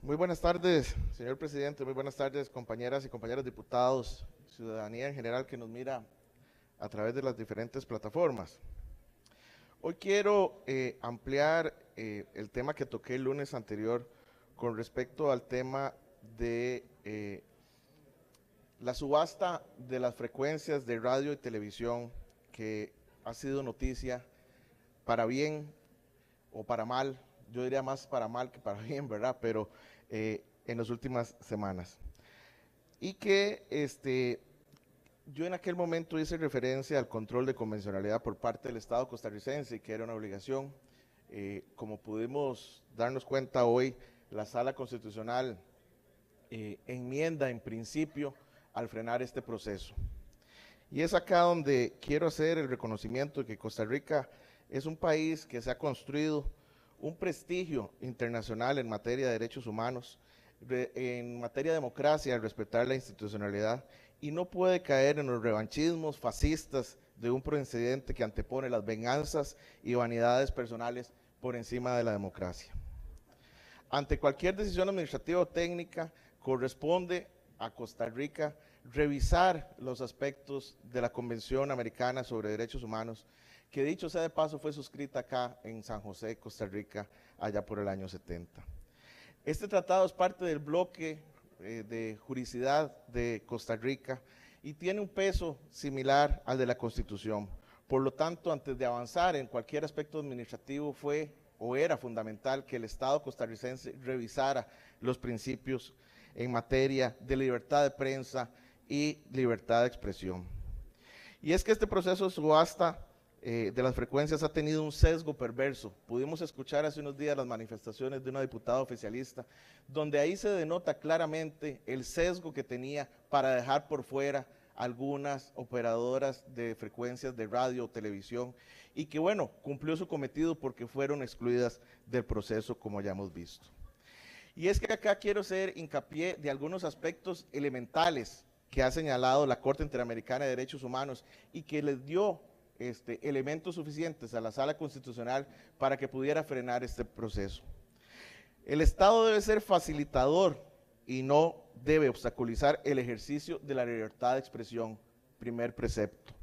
Muy buenas tardes, señor presidente. Muy buenas tardes, compañeras y compañeros diputados, ciudadanía en general que nos mira a través de las diferentes plataformas. Hoy quiero ampliar el tema que toqué el lunes anterior con respecto al tema de la subasta de las frecuencias de radio y televisión, que ha sido noticia para bien o para mal. Yo diría más para mal que para bien, ¿verdad? Pero en las últimas semanas. Y que yo en aquel momento hice referencia al control de convencionalidad por parte del Estado costarricense y que era una obligación. Como pudimos darnos cuenta hoy, la Sala Constitucional enmienda en principio al frenar este proceso. Y es acá donde quiero hacer el reconocimiento de que Costa Rica es un país que se ha construido un prestigio internacional en materia de derechos humanos, en materia de democracia, al respetar la institucionalidad, y no puede caer en los revanchismos fascistas de un presidente que antepone las venganzas y vanidades personales por encima de la democracia. Ante cualquier decisión administrativa o técnica, corresponde a Costa Rica revisar los aspectos de la Convención Americana sobre Derechos Humanos, que dicho sea de paso fue suscrita acá en San José, Costa Rica, allá por el año 70. Este tratado es parte del bloque de juridicidad de Costa Rica y tiene un peso similar al de la Constitución. Por lo tanto, antes de avanzar en cualquier aspecto administrativo, fue o era fundamental que el Estado costarricense revisara los principios en materia de libertad de prensa y libertad de expresión. Y es que este proceso de subasta de las frecuencias ha tenido un sesgo perverso. Pudimos escuchar hace unos días las manifestaciones de una diputada oficialista, donde ahí se denota claramente el sesgo que tenía para dejar por fuera algunas operadoras de frecuencias de radio o televisión, y que bueno, cumplió su cometido porque fueron excluidas del proceso, como ya hemos visto. Y es que acá quiero hacer hincapié de algunos aspectos elementales que ha señalado la Corte Interamericana de Derechos Humanos y que les dio elementos suficientes a la Sala Constitucional para que pudiera frenar este proceso. El Estado debe ser facilitador y no debe obstaculizar el ejercicio de la libertad de expresión, primer precepto.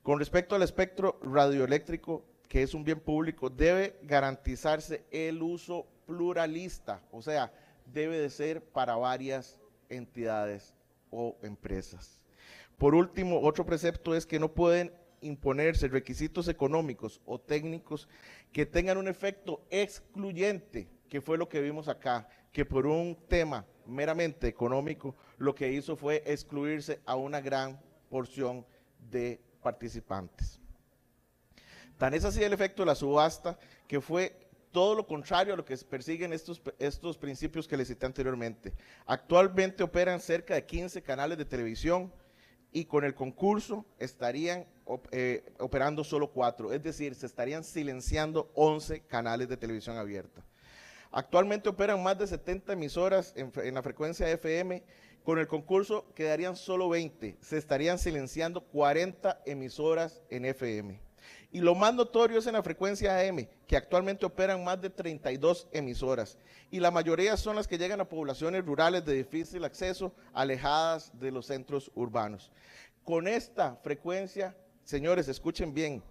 Con respecto al espectro radioeléctrico, que es un bien público, debe garantizarse el uso pluralista, o sea, debe de ser para varias entidades o empresas. Por último, otro precepto es que no pueden imponerse requisitos económicos o técnicos que tengan un efecto excluyente, que fue lo que vimos acá, que por un tema meramente económico lo que hizo fue excluirse a una gran porción de participantes. Tan es así el efecto de la subasta que fue todo lo contrario a lo que persiguen estos principios que les cité anteriormente. Actualmente operan cerca de 15 canales de televisión y con el concurso estarían operando solo 4, es decir, se estarían silenciando 11 canales de televisión abierta. Actualmente operan más de 70 emisoras en la frecuencia FM, con el concurso quedarían solo 20, se estarían silenciando 40 emisoras en FM. Y lo más notorio es en la frecuencia AM, que actualmente operan más de 32 emisoras, y la mayoría son las que llegan a poblaciones rurales de difícil acceso, alejadas de los centros urbanos. Con esta frecuencia, señores, escuchen bien,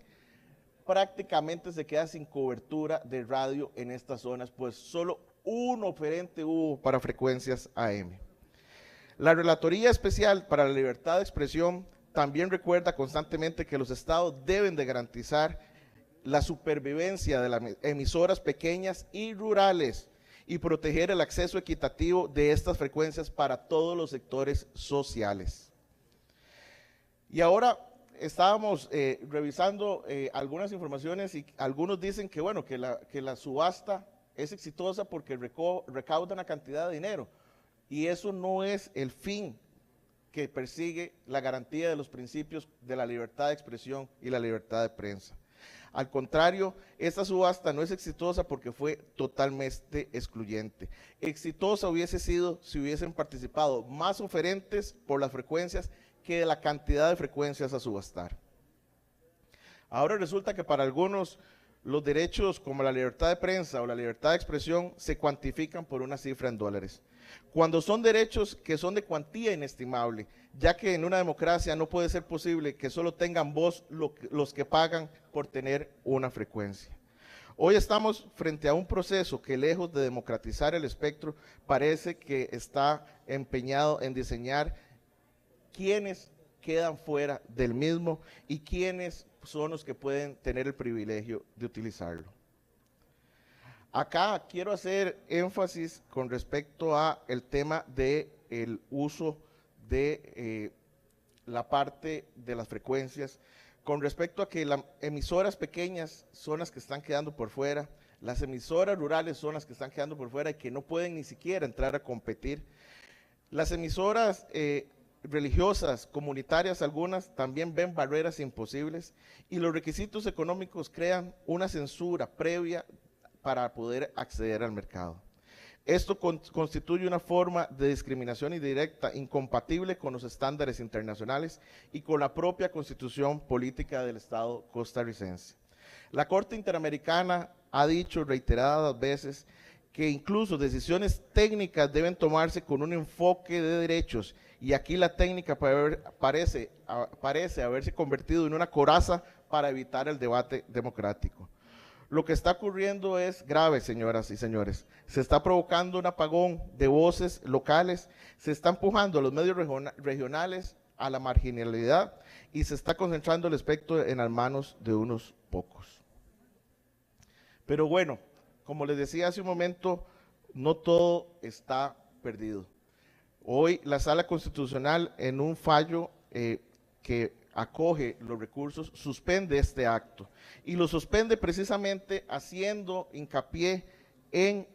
prácticamente se queda sin cobertura de radio en estas zonas, pues solo un oferente hubo para frecuencias AM. La Relatoría Especial para la Libertad de Expresión también recuerda constantemente que los estados deben de garantizar la supervivencia de las emisoras pequeñas y rurales y proteger el acceso equitativo de estas frecuencias para todos los sectores sociales. Y ahora estábamos revisando algunas informaciones y algunos dicen que bueno, que la subasta es exitosa porque recauda una cantidad de dinero, y eso no es el fin que persigue la garantía de los principios de la libertad de expresión y la libertad de prensa. Al contrario, esta subasta no es exitosa porque fue totalmente excluyente. Exitosa hubiese sido si hubiesen participado más oferentes por las frecuencias que de la cantidad de frecuencias a subastar. Ahora resulta que para algunos los derechos como la libertad de prensa o la libertad de expresión se cuantifican por una cifra en dólares. Cuando son derechos que son de cuantía inestimable, ya que en una democracia no puede ser posible que solo tengan voz los que pagan por tener una frecuencia. Hoy estamos frente a un proceso que, lejos de democratizar el espectro, parece que está empeñado en diseñar quiénes quedan fuera del mismo y quiénes son los que pueden tener el privilegio de utilizarlo. Acá quiero hacer énfasis con respecto a el tema del uso de la parte de las frecuencias, con respecto a que las emisoras pequeñas son las que están quedando por fuera, las emisoras rurales son las que están quedando por fuera y que no pueden ni siquiera entrar a competir. Las emisoras religiosas, comunitarias, algunas también ven barreras imposibles y los requisitos económicos crean una censura previa para poder acceder al mercado. Esto constituye una forma de discriminación indirecta incompatible con los estándares internacionales y con la propia constitución política del Estado costarricense. La Corte Interamericana ha dicho reiteradas veces que incluso decisiones técnicas deben tomarse con un enfoque de derechos, y aquí la técnica parece haberse convertido en una coraza para evitar el debate democrático. Lo que está ocurriendo es grave, señoras y señores. Se está provocando un apagón de voces locales, se está empujando a los medios regionales a la marginalidad y se está concentrando el espectro en las manos de unos pocos. Pero bueno, como les decía hace un momento, no todo está perdido. Hoy la Sala Constitucional, en un fallo que acoge los recursos, suspende este acto y lo suspende precisamente haciendo hincapié en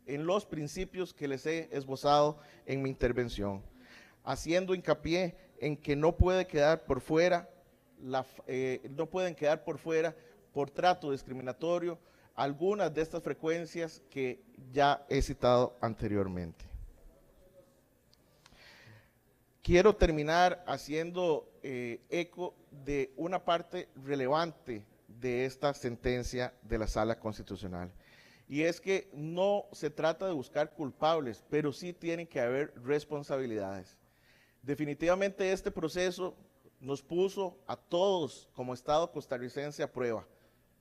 los principios que les he esbozado en mi intervención, haciendo hincapié en que no puede quedar por fuera, no pueden quedar por fuera por trato discriminatorio algunas de estas frecuencias que ya he citado anteriormente. Quiero terminar haciendo eco de una parte relevante de esta sentencia de la Sala Constitucional. Y es que no se trata de buscar culpables, pero sí tienen que haber responsabilidades. Definitivamente este proceso nos puso a todos como Estado costarricense a prueba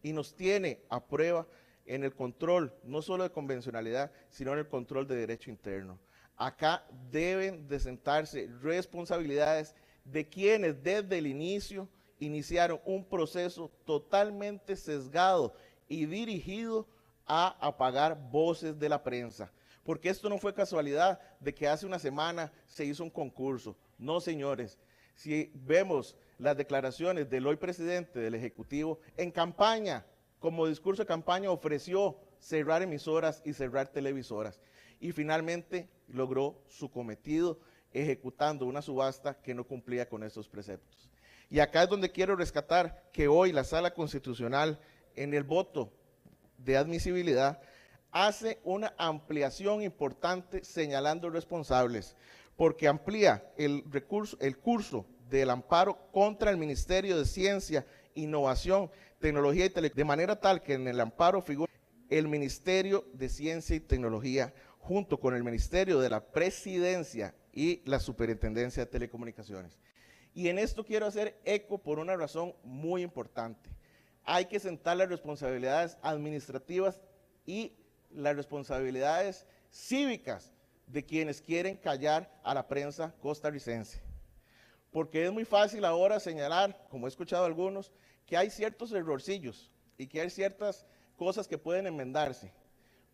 y nos tiene a prueba en el control, no solo de convencionalidad, sino en el control de derecho interno. Acá deben de sentarse responsabilidades de quienes desde el inicio iniciaron un proceso totalmente sesgado y dirigido a apagar voces de la prensa. Porque esto no fue casualidad de que hace una semana se hizo un concurso. No, señores, si vemos las declaraciones del hoy presidente del Ejecutivo, en campaña, como discurso de campaña, ofreció cerrar emisoras y cerrar televisoras. Y finalmente logró su cometido ejecutando una subasta que no cumplía con estos preceptos. Y acá es donde quiero rescatar que hoy la Sala Constitucional, en el voto de admisibilidad, hace una ampliación importante señalando responsables, porque amplía el curso del amparo contra el Ministerio de Ciencia, Innovación, Tecnología y Telecomunicaciones, de manera tal que en el amparo figura el Ministerio de Ciencia y Tecnología, junto con el Ministerio de la Presidencia y la Superintendencia de Telecomunicaciones. Y en esto quiero hacer eco por una razón muy importante. Hay que sentar las responsabilidades administrativas y las responsabilidades cívicas de quienes quieren callar a la prensa costarricense. Porque es muy fácil ahora señalar, como he escuchado a algunos, que hay ciertos errorcillos y que hay ciertas cosas que pueden enmendarse.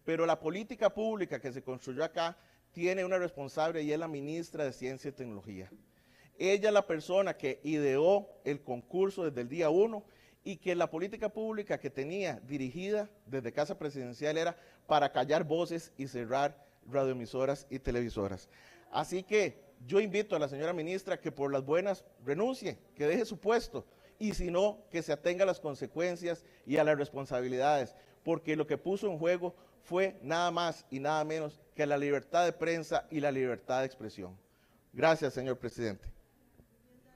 Pero la política pública que se construyó acá tiene una responsable y es la ministra de Ciencia y Tecnología. Ella es la persona que ideó el concurso desde el día 1 y que la política pública que tenía dirigida desde Casa Presidencial era para callar voces y cerrar radioemisoras y televisoras. Así que yo invito a la señora ministra que por las buenas renuncie, que deje su puesto y si no, que se atenga a las consecuencias y a las responsabilidades, porque lo que puso en juego fue nada más y nada menos que la libertad de prensa y la libertad de expresión. Gracias, señor presidente.